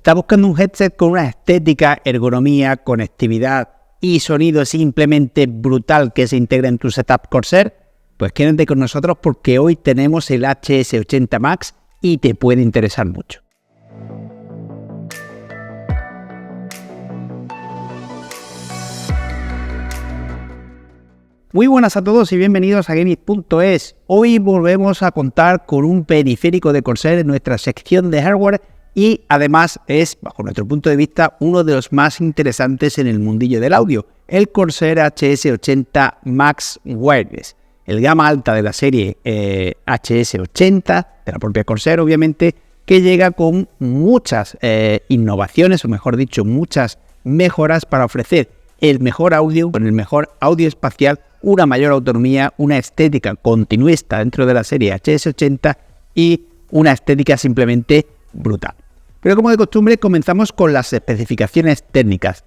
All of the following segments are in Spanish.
¿Estás buscando un headset con una estética, ergonomía, conectividad y sonido simplemente brutal que se integra en tu setup Corsair? Pues quédate con nosotros porque hoy tenemos el HS80 Max y te puede interesar mucho. Muy buenas a todos y bienvenidos a Gaming.es. Hoy volvemos a contar con un periférico de Corsair en nuestra sección de hardware y además es, bajo nuestro punto de vista, uno de los más interesantes en el mundillo del audio, el Corsair HS80 Max Wireless, el gama alta de la serie HS80, de la propia Corsair obviamente, que llega con muchas innovaciones, o mejor dicho, muchas mejoras para ofrecer el mejor audio, con el mejor audio espacial, una mayor autonomía, una estética continuista dentro de la serie HS80 y una estética simplemente brutal. Pero como de costumbre comenzamos con las especificaciones técnicas.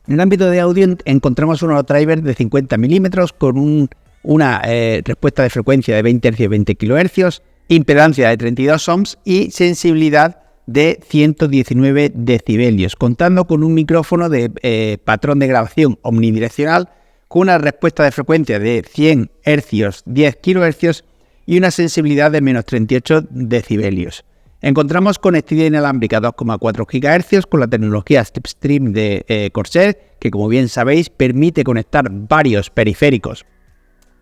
En el ámbito de audio encontramos unos drivers de 50 milímetros con una respuesta de frecuencia de 20 Hz y 20 kHz, impedancia de 32 ohms y sensibilidad de 119 decibelios, contando con un micrófono de patrón de grabación omnidireccional con una respuesta de frecuencia de 100 Hz, 10 kHz y una sensibilidad de menos 38 decibelios. Encontramos conectividad inalámbrica 2,4 GHz con la tecnología Slipstream de Corsair, que como bien sabéis permite conectar varios periféricos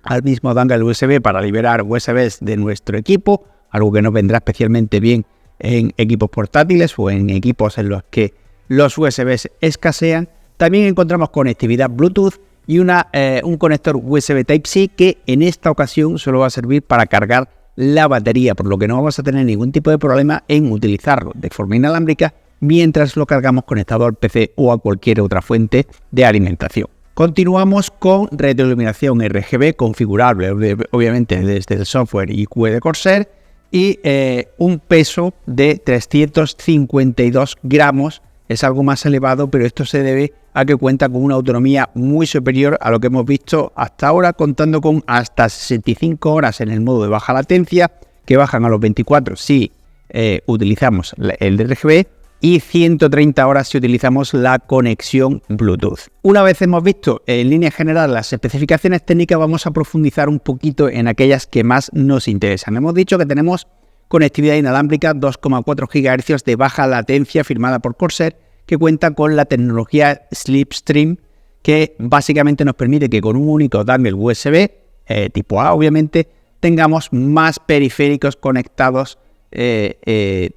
al mismo dongle USB para liberar USBs de nuestro equipo, algo que nos vendrá especialmente bien en equipos portátiles o en equipos en los que los USBs escasean. También encontramos conectividad Bluetooth y un conector USB Type-C que en esta ocasión solo va a servir para cargar la batería, por lo que no vamos a tener ningún tipo de problema en utilizarlo de forma inalámbrica mientras lo cargamos conectado al PC o a cualquier otra fuente de alimentación. Continuamos con retroiluminación RGB configurable, obviamente desde el software IQ de Corsair, y un peso de 352 gramos. Es algo más elevado, pero esto se debe a que cuenta con una autonomía muy superior a lo que hemos visto hasta ahora, contando con hasta 65 horas en el modo de baja latencia, que bajan a los 24 si utilizamos el de RGB, y 130 horas si utilizamos la conexión Bluetooth. Una vez hemos visto en línea general las especificaciones técnicas, vamos a profundizar un poquito en aquellas que más nos interesan. Hemos dicho que tenemos conectividad inalámbrica 2,4 GHz de baja latencia firmada por Corsair, que cuenta con la tecnología Slipstream, que básicamente nos permite que con un único dongle USB, tipo A obviamente, tengamos más periféricos conectados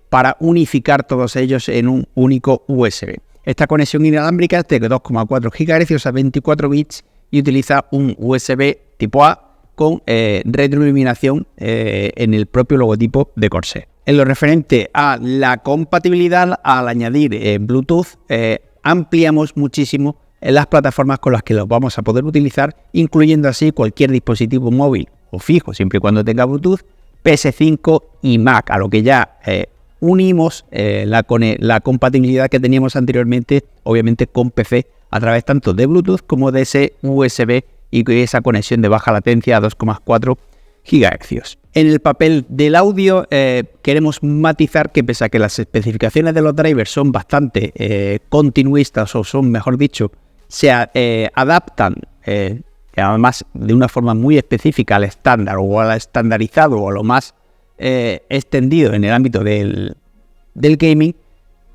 para unificar todos ellos en un único USB. Esta conexión inalámbrica es de 2,4 GHz a 24 bits y utiliza un USB tipo A con retroiluminación en el propio logotipo de Corsair. En lo referente a la compatibilidad, al añadir Bluetooth, ampliamos muchísimo las plataformas con las que los vamos a poder utilizar, incluyendo así cualquier dispositivo móvil o fijo, siempre y cuando tenga Bluetooth, PS5 y Mac, a lo que ya unimos la compatibilidad que teníamos anteriormente, obviamente con PC, a través tanto de Bluetooth como de ese USB y esa conexión de baja latencia a 2,4 GHz. En el papel del audio queremos matizar que pese a que las especificaciones de los drivers son bastante continuistas, o son, mejor dicho, se adaptan además de una forma muy específica al estándar o al estandarizado o a lo más extendido en el ámbito del gaming,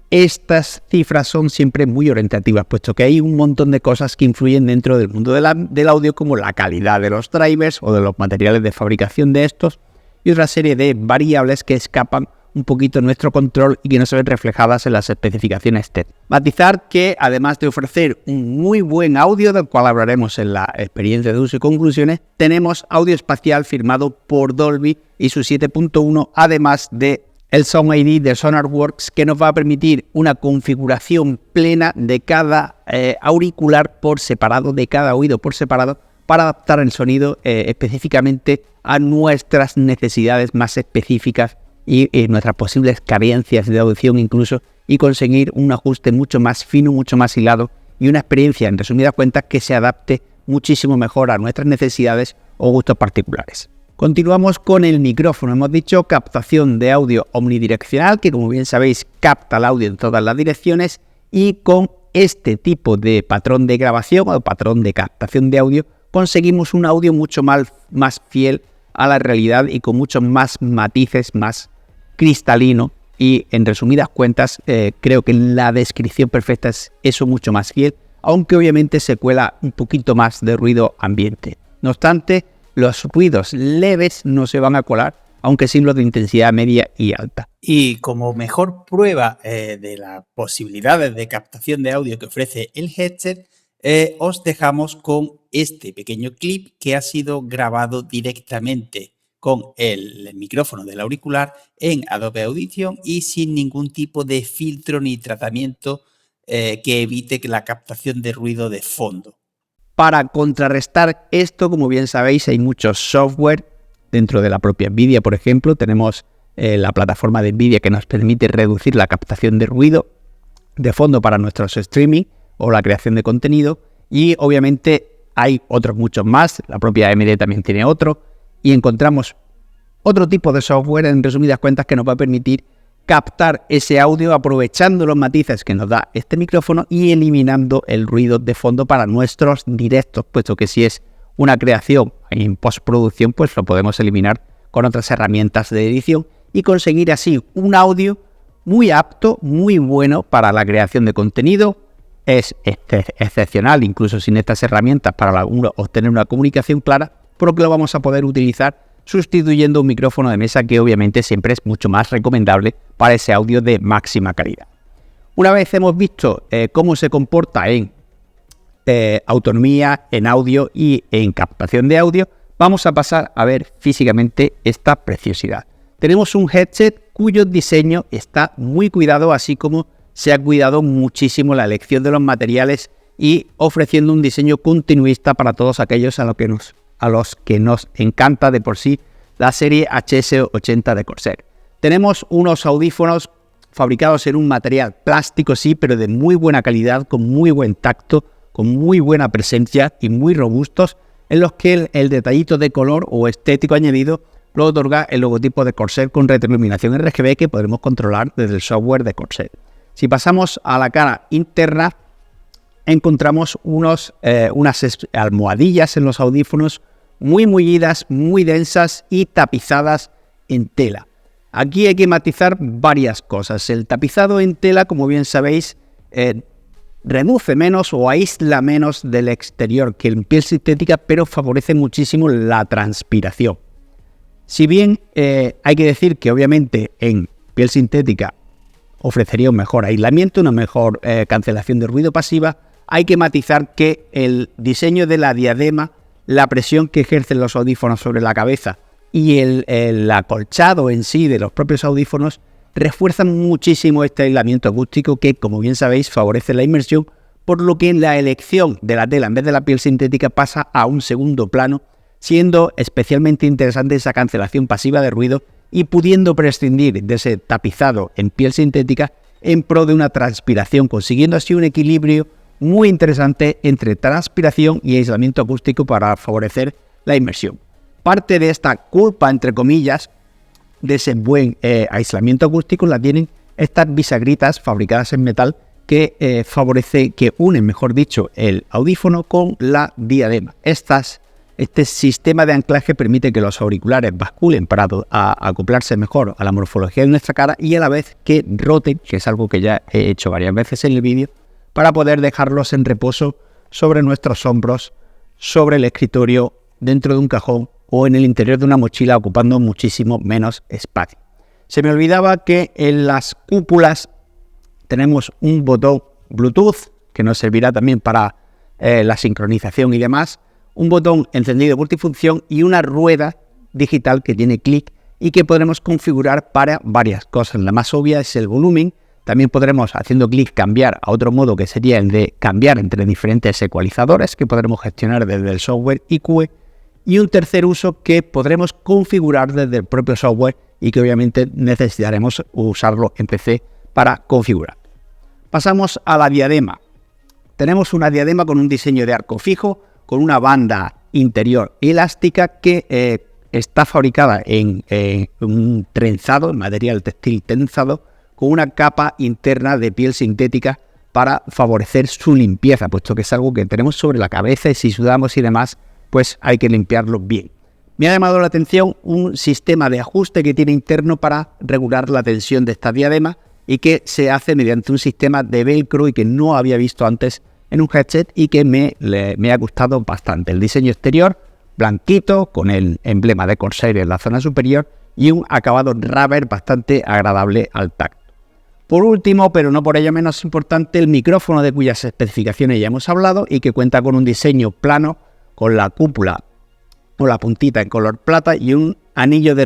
estas cifras son siempre muy orientativas, puesto que hay un montón de cosas que influyen dentro del mundo del audio, como la calidad de los drivers o de los materiales de fabricación de estos, y otra serie de variables que escapan un poquito nuestro control y que no se ven reflejadas en las especificaciones técnicas. Matizar que además de ofrecer un muy buen audio, del cual hablaremos en la experiencia de uso y conclusiones, tenemos audio espacial firmado por Dolby y su 7.1, además de el Sound ID de Sonarworks, que nos va a permitir una configuración plena de cada auricular por separado, de cada oído por separado, para adaptar el sonido específicamente a nuestras necesidades más específicas y nuestras posibles carencias de audición incluso, y conseguir un ajuste mucho más fino, mucho más hilado y una experiencia, en resumidas cuentas, que se adapte muchísimo mejor a nuestras necesidades o gustos particulares. Continuamos con el micrófono. Hemos dicho captación de audio omnidireccional, que como bien sabéis capta el audio en todas las direcciones, y con este tipo de patrón de grabación o patrón de captación de audio conseguimos un audio mucho más fiel a la realidad y con muchos más matices, más cristalino, y en resumidas cuentas creo que la descripción perfecta es eso, mucho más fiel, aunque obviamente se cuela un poquito más de ruido ambiente. No obstante, los ruidos leves no se van a colar, aunque sí los de intensidad media y alta. Y como mejor prueba de las posibilidades de captación de audio que ofrece el headset, os dejamos con este pequeño clip que ha sido grabado directamente con el micrófono del auricular en Adobe Audition y sin ningún tipo de filtro ni tratamiento que evite la captación de ruido de fondo. Para contrarrestar esto, como bien sabéis, hay muchos software dentro de la propia NVIDIA. Por ejemplo, tenemos la plataforma de NVIDIA que nos permite reducir la captación de ruido de fondo para nuestros streaming o la creación de contenido, y obviamente hay otros muchos más. La propia AMD también tiene otro, y encontramos otro tipo de software, en resumidas cuentas, que nos va a permitir captar ese audio aprovechando los matices que nos da este micrófono y eliminando el ruido de fondo para nuestros directos, puesto que si es una creación en postproducción, pues lo podemos eliminar con otras herramientas de edición y conseguir así un audio muy apto, muy bueno para la creación de contenido. Es excepcional, incluso sin estas herramientas, para obtener una comunicación clara, por lo que lo vamos a poder utilizar sustituyendo un micrófono de mesa, que obviamente siempre es mucho más recomendable para ese audio de máxima calidad. Una vez hemos visto cómo se comporta en autonomía, en audio y en captación de audio, vamos a pasar a ver físicamente esta preciosidad. Tenemos un headset cuyo diseño está muy cuidado, así como se ha cuidado muchísimo la elección de los materiales y ofreciendo un diseño continuista para todos aquellos a los que nos encanta de por sí la serie HS80 de Corsair. Tenemos unos audífonos fabricados en un material plástico, sí, pero de muy buena calidad, con muy buen tacto, con muy buena presencia y muy robustos, en los que el detallito de color o estético añadido lo otorga el logotipo de Corsair con retroiluminación RGB que podremos controlar desde el software de Corsair. Si pasamos a la cara interna, encontramos unas almohadillas en los audífonos muy mullidas, muy densas y tapizadas en tela. Aquí hay que matizar varias cosas. El tapizado en tela, como bien sabéis, reduce menos o aísla menos del exterior que en piel sintética, pero favorece muchísimo la transpiración. Si bien hay que decir que obviamente en piel sintética ofrecería un mejor aislamiento, una mejor cancelación de ruido pasiva, hay que matizar que el diseño de la diadema, la presión que ejercen los audífonos sobre la cabeza y el acolchado en sí de los propios audífonos refuerzan muchísimo este aislamiento acústico que, como bien sabéis, favorece la inmersión, por lo que la elección de la tela en vez de la piel sintética pasa a un segundo plano, siendo especialmente interesante esa cancelación pasiva de ruido y pudiendo prescindir de ese tapizado en piel sintética en pro de una transpiración, consiguiendo así un equilibrio muy interesante entre transpiración y aislamiento acústico para favorecer la inmersión. Parte de esta culpa, entre comillas, de ese buen aislamiento acústico la tienen estas bisagritas fabricadas en metal que unen, mejor dicho, el audífono con la diadema. Este sistema de anclaje permite que los auriculares basculen para acoplarse mejor a la morfología de nuestra cara y a la vez que roten, que es algo que ya he hecho varias veces en el vídeo, para poder dejarlos en reposo sobre nuestros hombros, sobre el escritorio, dentro de un cajón o en el interior de una mochila, ocupando muchísimo menos espacio. Se me olvidaba que en las cúpulas tenemos un botón Bluetooth que nos servirá también para la sincronización y demás, un botón encendido multifunción y una rueda digital que tiene clic y que podremos configurar para varias cosas. La más obvia es el volumen. También podremos, haciendo clic, cambiar a otro modo que sería el de cambiar entre diferentes ecualizadores que podremos gestionar desde el software IQ, y un tercer uso que podremos configurar desde el propio software y que obviamente necesitaremos usarlo en PC para configurar. Pasamos a la diadema. Tenemos una diadema con un diseño de arco fijo, con una banda interior elástica que está fabricada en un trenzado, en material textil trenzado, con una capa interna de piel sintética para favorecer su limpieza, puesto que es algo que tenemos sobre la cabeza y si sudamos y demás, pues hay que limpiarlo bien. Me ha llamado la atención un sistema de ajuste que tiene interno para regular la tensión de esta diadema y que se hace mediante un sistema de velcro y que no había visto antes en un headset y que me ha gustado bastante. El diseño exterior, blanquito, con el emblema de Corsair en la zona superior y un acabado rubber bastante agradable al tacto. Por último, pero no por ello menos importante, el micrófono de cuyas especificaciones ya hemos hablado y que cuenta con un diseño plano con la cúpula o la puntita en color plata y un anillo de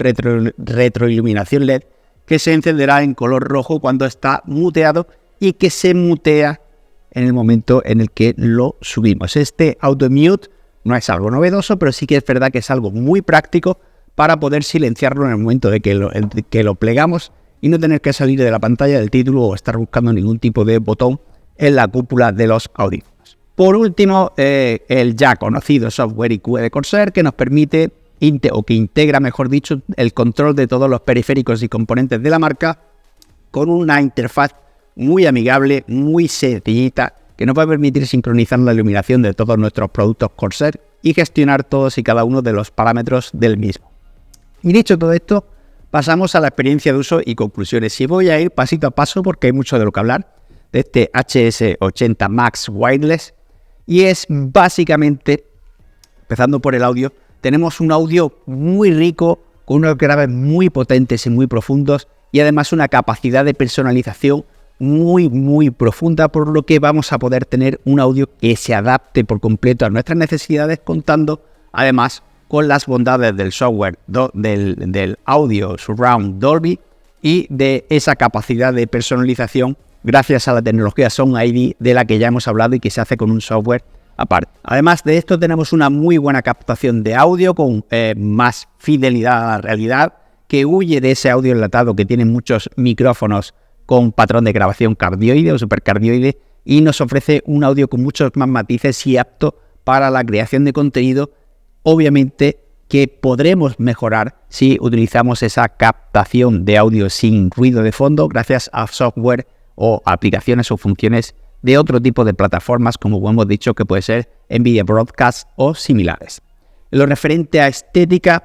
retroiluminación LED que se encenderá en color rojo cuando está muteado y que se mutea en el momento en el que lo subimos. Este auto mute no es algo novedoso, pero sí que es verdad que es algo muy práctico para poder silenciarlo en el momento de que lo plegamos y no tener que salir de la pantalla del título o estar buscando ningún tipo de botón en la cúpula de los audífonos. Por último, el ya conocido software IQ de Corsair, que nos permite, que integra, mejor dicho, el control de todos los periféricos y componentes de la marca con una interfaz muy amigable, muy sencillita, que nos va a permitir sincronizar la iluminación de todos nuestros productos Corsair y gestionar todos y cada uno de los parámetros del mismo. Y dicho todo esto, pasamos a la experiencia de uso y conclusiones. Y voy a ir pasito a paso porque hay mucho de lo que hablar de este HS80 Max Wireless. Y es básicamente, empezando por el audio, tenemos un audio muy rico, con unos graves muy potentes y muy profundos, y además una capacidad de personalización muy profunda, por lo que vamos a poder tener un audio que se adapte por completo a nuestras necesidades, contando además con las bondades del software del audio Surround Dolby y de esa capacidad de personalización gracias a la tecnología Sound ID de la que ya hemos hablado y que se hace con un software aparte. Además de esto tenemos una muy buena captación de audio con más fidelidad a la realidad, que huye de ese audio enlatado que tienen muchos micrófonos con patrón de grabación cardioide o supercardioide y nos ofrece un audio con muchos más matices y apto para la creación de contenido, obviamente que podremos mejorar si utilizamos esa captación de audio sin ruido de fondo gracias a software o aplicaciones o funciones de otro tipo de plataformas, como hemos dicho que puede ser Nvidia Broadcast o similares. Lo referente a estética,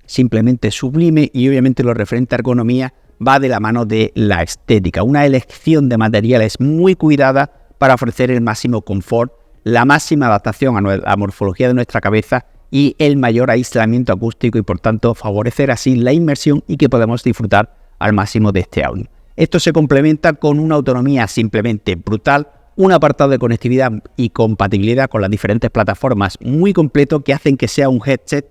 simplemente sublime, y obviamente lo referente a ergonomía va de la mano de la estética. Una elección de materiales muy cuidada para ofrecer el máximo confort, la máxima adaptación a la morfología de nuestra cabeza y el mayor aislamiento acústico y por tanto favorecer así la inmersión y que podamos disfrutar al máximo de este audio. Esto se complementa con una autonomía simplemente brutal, un apartado de conectividad y compatibilidad con las diferentes plataformas muy completo que hacen que sea un headset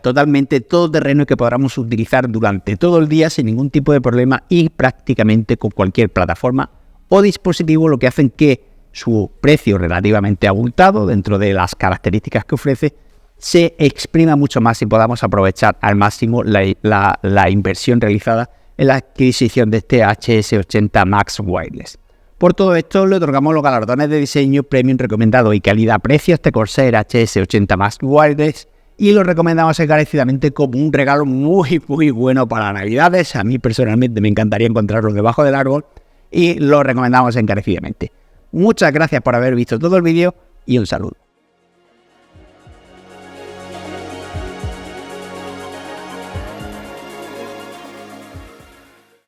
totalmente todoterreno y que podamos utilizar durante todo el día sin ningún tipo de problema y prácticamente con cualquier plataforma o dispositivo, lo que hacen que su precio relativamente abultado dentro de las características que ofrece se exprima mucho más y podamos aprovechar al máximo la inversión realizada en la adquisición de este HS80 Max Wireless. Por todo esto le otorgamos los galardones de diseño premium recomendado y calidad-precio a este Corsair HS80 Max Wireless y lo recomendamos encarecidamente como un regalo muy bueno para Navidades. A mí personalmente me encantaría encontrarlo debajo del árbol y lo recomendamos encarecidamente. Muchas gracias por haber visto todo el vídeo y un saludo.